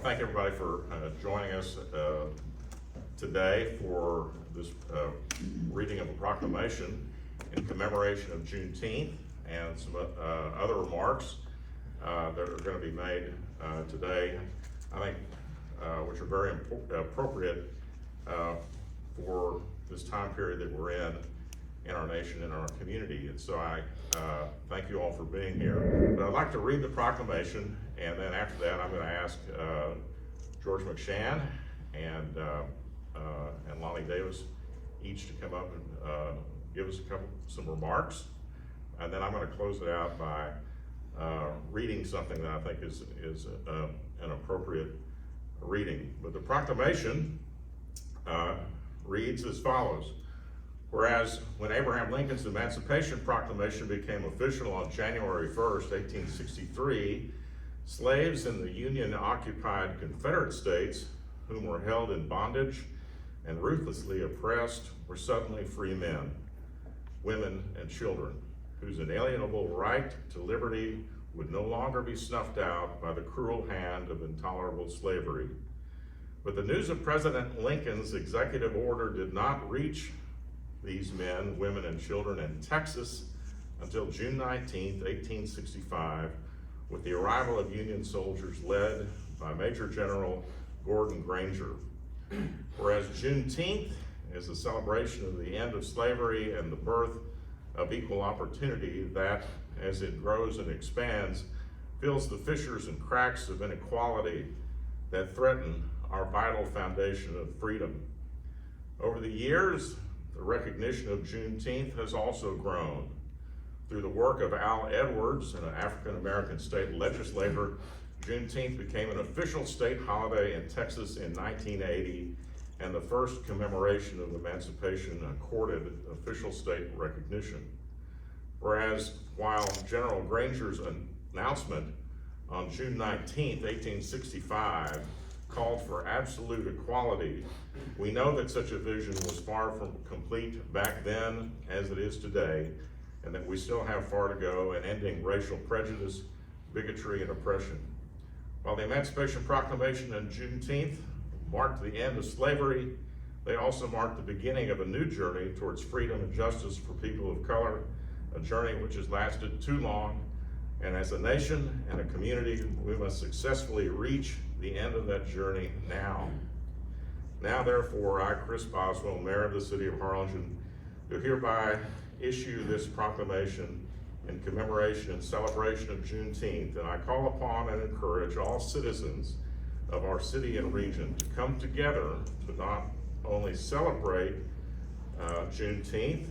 to thank everybody for joining us today for this reading of a proclamation in commemoration of Juneteenth and some other remarks that are going to be made today, I think, which are very appropriate for this time period that we're in our nation and our community. And so I thank you all for being here. But I'd like to read the proclamation, and then after that I'm going to ask George McShann and Lonnie Davis each to come up and give us some remarks. And then I'm going to close it out by reading something that I think is an appropriate reading. But the proclamation reads as follows. Whereas when Abraham Lincoln's Emancipation Proclamation became official on January 1st, 1863, slaves in the Union-occupied Confederate States, whom were held in bondage and ruthlessly oppressed, were suddenly free men, women, and children, whose inalienable right to liberty would no longer be snuffed out by the cruel hand of intolerable slavery. But the news of President Lincoln's executive order did not reach these men, women, and children in Texas until June 19, 1865, with the arrival of Union soldiers led by Major General Gordon Granger. Whereas Juneteenth is a celebration of the end of slavery and the birth of equal opportunity that, as it grows and expands, fills the fissures and cracks of inequality that threaten our vital foundation of freedom. Over the years, the recognition of Juneteenth has also grown. Through the work of Al Edwards, an African-American state legislator, Juneteenth became an official state holiday in Texas in 1980 and the first commemoration of emancipation accorded official state recognition. Whereas while General Granger's announcement on June 19, 1865, called for absolute equality, we know that such a vision was far from complete back then as it is today, and that we still have far to go in ending racial prejudice, bigotry, and oppression. While the Emancipation Proclamation and Juneteenth marked the end of slavery, they also marked the beginning of a new journey towards freedom and justice for people of color, a journey which has lasted too long. And as a nation and a community, we must successfully reach the end of that journey now. Now, therefore, I, Chris Boswell, Mayor of the City of Harlingen, do hereby issue this proclamation in commemoration and celebration of Juneteenth, and I call upon and encourage all citizens of our city and region to come together to not only celebrate Juneteenth,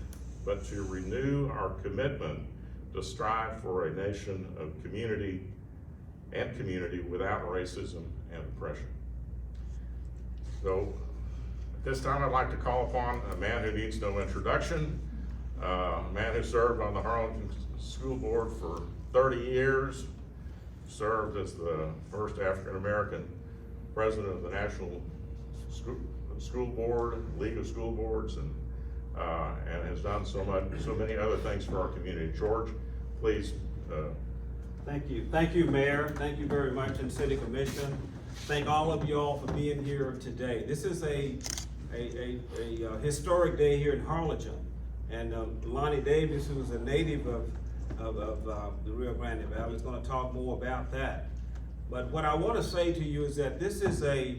but to renew our commitment to strive for a nation of community without racism and oppression. So at this time, I'd like to call upon a man who needs no introduction, a man who served on the Harlingen School Board for 30 years, served as the first African-American president of the National School Board, League of School Boards, and has done so many other things for our community. George, please. Thank you, Mayor. Thank you very much, and City Commission. Thank all of you all for being here today. This is a historic day here in Harlingen, and Lonnie Davis, who is a native of the Rio Grande Valley, is going to talk more about that. But what I want to say to you is that this is a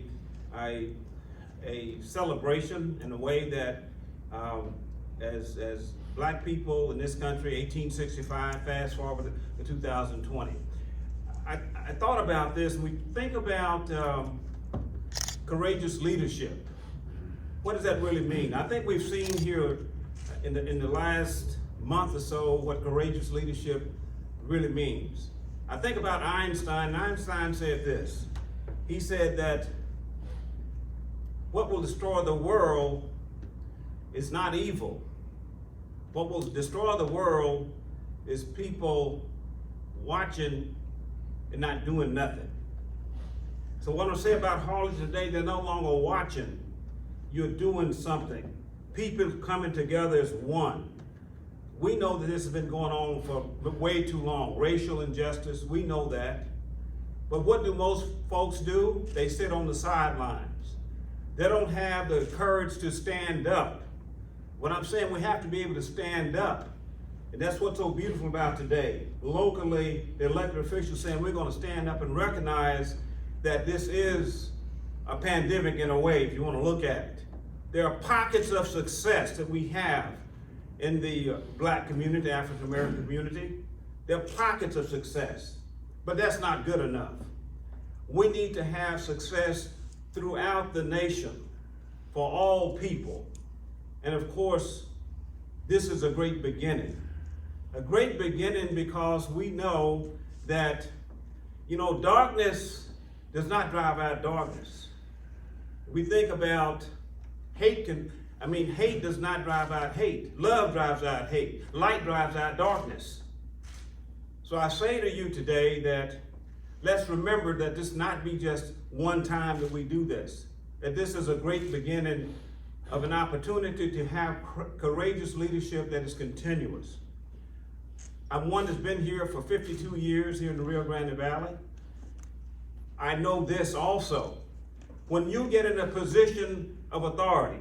celebration in a way that as black people in this country, 1865, fast forward to 2020. I thought about this, and we think about courageous leadership. What does that really mean? I think we've seen here in the last month or so what courageous leadership really means. I think about Einstein. Einstein said this. He said that what will destroy the world is not evil. What will destroy the world is people watching and not doing nothing. So what I'm saying about Harlingen today, they're no longer watching. You're doing something. People coming together as one. We know that this has been going on for way too long. Racial injustice, we know that. But what do most folks do? They sit on the sidelines. They don't have the courage to stand up. What I'm saying, we have to be able to stand up. And that's what's so beautiful about today. Locally, the elected officials saying we're going to stand up and recognize that this is a pandemic in a way, if you want to look at it. There are pockets of success that we have in the black community, African American community. There are pockets of success, but that's not good enough. We need to have success throughout the nation for all people. And of course, this is a great beginning. A great beginning because we know that, darkness does not drive out darkness. We think about hate does not drive out hate. Love drives out hate. Light drives out darkness. So I say to you today that let's remember that this not be just one time that we do this, that this is a great beginning of an opportunity to have courageous leadership that is continuous. I'm one that's been here for 52 years here in the Rio Grande Valley. I know this also. When you get in a position of authority,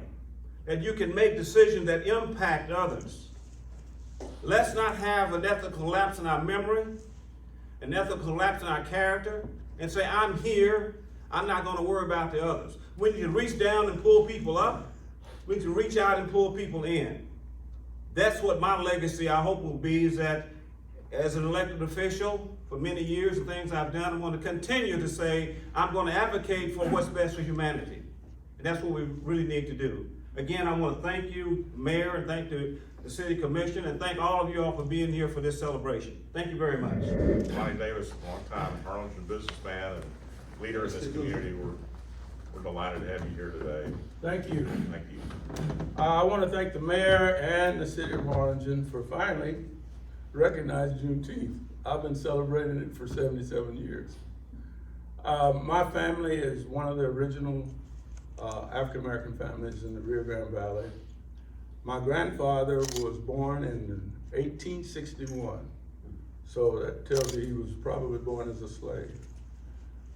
that you can make decisions that impact others, let's not have an ethical lapse in our memory, an ethical lapse in our character, and say, I'm here, I'm not going to worry about the others. We need to reach down and pull people up. We need to reach out and pull people in. That's what my legacy, I hope, will be, is that as an elected official, for many years, the things I've done, I want to continue to say, I'm going to advocate for what's best for humanity. And that's what we really need to do. Again, I want to thank you, Mayor, and thank the City Commission, and thank all of you all for being here for this celebration. Thank you very much. Lonnie Davis, longtime Arlington businessman and leader in this community. We're delighted to have you here today. Thank you. Thank you. I want to thank the mayor and the city of Arlington for finally recognizing Juneteenth. I've been celebrating it for 77 years. My family is one of the original African American families in the Rio Grande Valley. My grandfather was born in 1861, so that tells you he was probably born as a slave.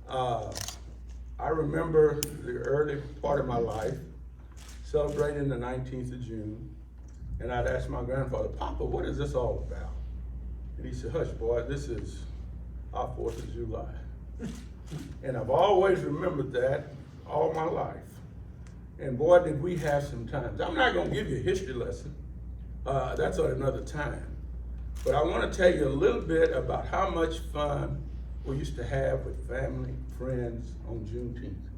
I remember the early part of my life celebrating the 19th of June, and I'd ask my grandfather, Papa, what is this all about? And he said, hush, boy, this is our 4th of July. And I've always remembered that all my life. And boy, did we have some times. I'm not gonna give you a history lesson. That's at another time. But I wanna tell you a little bit about how much fun we used to have with family, friends on Juneteenth.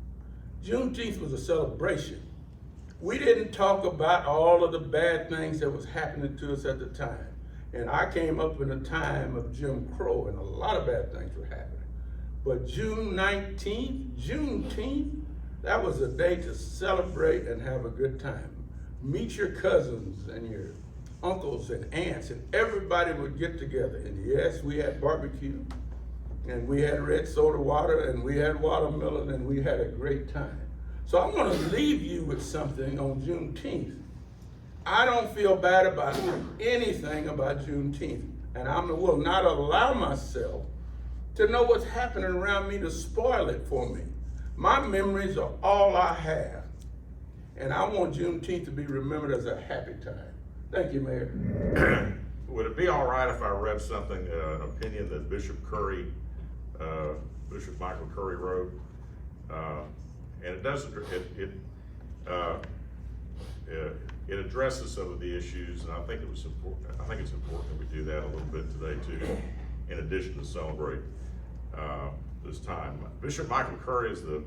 Juneteenth was a celebration. We didn't talk about all of the bad things that was happening to us at the time. And I came up in a time of Jim Crow, and a lot of bad things were happening. But June 19th, Juneteenth, that was a day to celebrate and have a good time. Meet your cousins and your uncles and aunts, and everybody would get together. And yes, we had barbecue, and we had red soda water, and we had watermelon, and we had a great time. So I'm gonna leave you with something on Juneteenth. I don't feel bad about anything about Juneteenth, and I will not allow myself to know what's happening around me to spoil it for me. My memories are all I have, and I want Juneteenth to be remembered as a happy time. Thank you, Mayor. Would it be all right if I read something, an opinion that Bishop Michael Curry wrote? And it doesn't, it addresses some of the issues, and I think it's important that we do that a little bit today too, in addition to celebrate this time. Bishop Michael Curry is the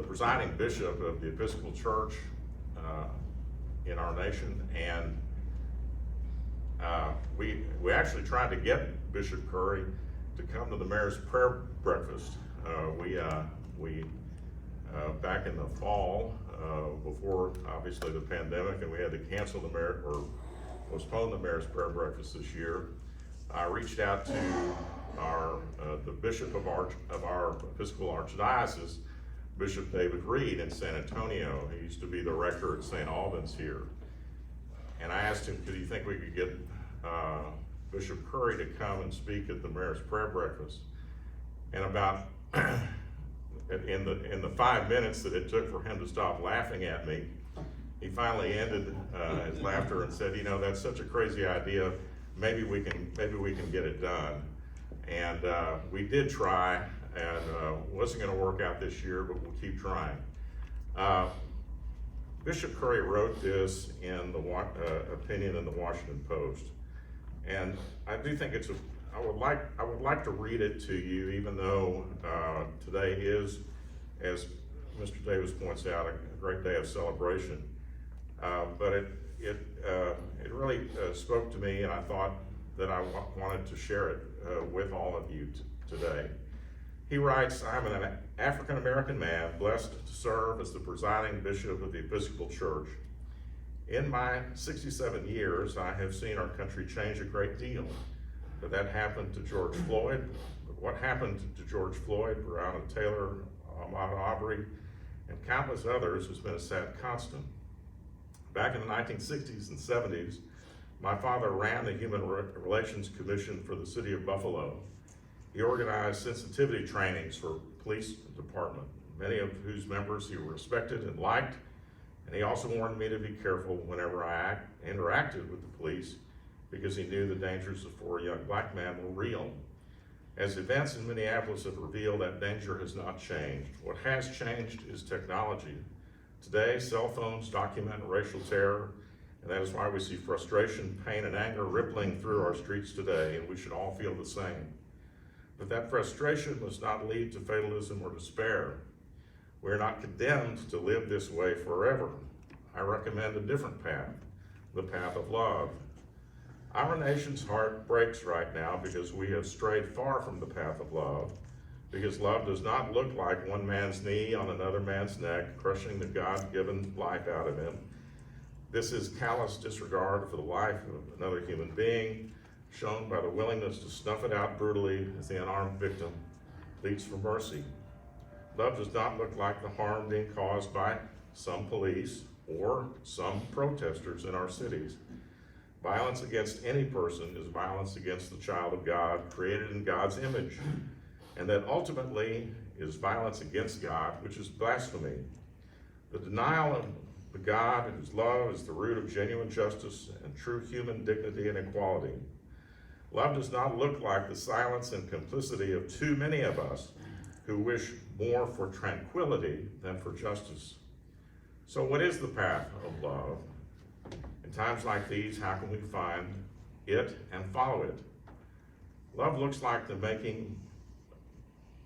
presiding bishop of the Episcopal Church in our nation, and we actually tried to get Bishop Curry to come to the mayor's prayer breakfast. We back in the fall, before obviously the pandemic, and we had to cancel or postpone the mayor's prayer breakfast this year. I reached out to the bishop of our Episcopal Archdiocese, Bishop David Reed in San Antonio. He used to be the rector at St. Albans here. And I asked him, do you think we could get Bishop Curry to come and speak at the mayor's prayer breakfast? And about in the 5 minutes that it took for him to stop laughing at me, he finally ended his laughter and said, that's such a crazy idea. Maybe we can get it done. And we did try, and wasn't going to work out this year, but we'll keep trying. Bishop Curry wrote this in the opinion in the Washington Post, and I do think I would like to read it to you, even though today is, as Mr. Davis points out, a great day of celebration. But it really spoke to me, and I thought that I wanted to share it with all of you today. He writes, "I'm an African-American man blessed to serve as the presiding bishop of the Episcopal Church. In my 67 years, I have seen our country change a great deal. But that happened to George Floyd. But what happened to George Floyd, Breonna Taylor, Ahmaud Arbery, and countless others has been a sad constant. Back in the 1960s and 70s, my father ran the Human Relations Commission for the city of Buffalo. He organized sensitivity trainings for police department, many of whose members he respected and liked, and he also warned me to be careful whenever I interacted with the police because he knew the dangers for a young black man were real. As events in Minneapolis have revealed, that danger has not changed. What has changed is technology. Today, cell phones document racial terror, and that is why we see frustration, pain, and anger rippling through our streets today, and we should all feel the same. But that frustration must not lead to fatalism or despair. We are not condemned to live this way forever. I recommend a different path, the path of love. Our nation's heart breaks right now because we have strayed far from the path of love, because love does not look like one man's knee on another man's neck, crushing the God-given life out of him. This is callous disregard for the life of another human being, shown by the willingness to snuff it out brutally as the unarmed victim pleads for mercy. Love does not look like the harm being caused by some police or some protesters in our cities. Violence against any person is violence against the child of God, created in God's image, and that ultimately is violence against God, which is blasphemy. The denial of the God whose love is the root of genuine justice and true human dignity and equality. Love does not look like the silence and complicity of too many of us who wish more for tranquility than for justice. So what is the path of love? In times like these, how can we find it and follow it? Love looks like the making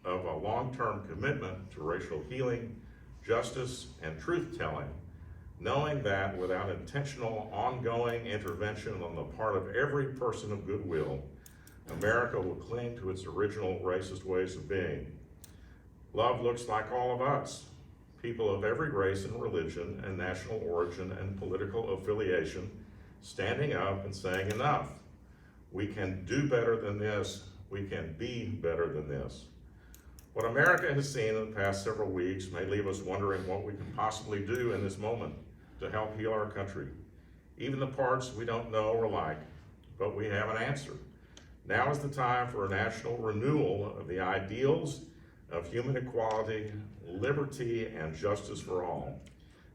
of a long-term commitment to racial healing, justice, and truth-telling, knowing that without intentional, ongoing intervention on the part of every person of goodwill, America will cling to its original racist ways of being. Love looks like all of us, people of every race and religion and national origin and political affiliation, standing up and saying enough. We can do better than this. We can be better than this. What America has seen in the past several weeks may leave us wondering what we can possibly do in this moment to help heal our country. Even the parts we don't know or like, but we have an answer. Now is the time for a national renewal of the ideals of human equality, liberty, and justice for all.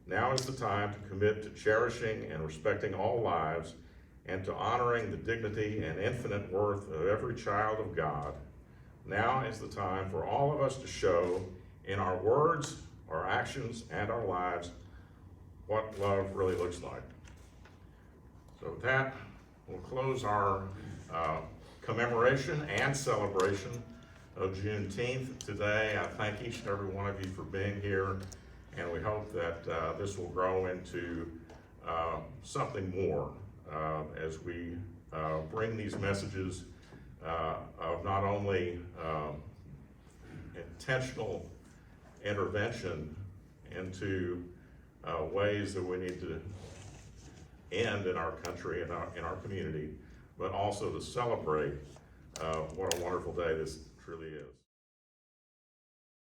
Now is the time to commit to cherishing and respecting all lives and to honoring the dignity and infinite worth of every child of God. Now is the time for all of us to show in our words, our actions, and our lives what love really looks like. So with that, we'll close our commemoration and celebration of Juneteenth today. I thank each and every one of you for being here, and we hope that this will grow into something more as we bring these messages of not only intentional intervention into ways that we need to end in our country and in our community, but also to celebrate what a wonderful day this truly is.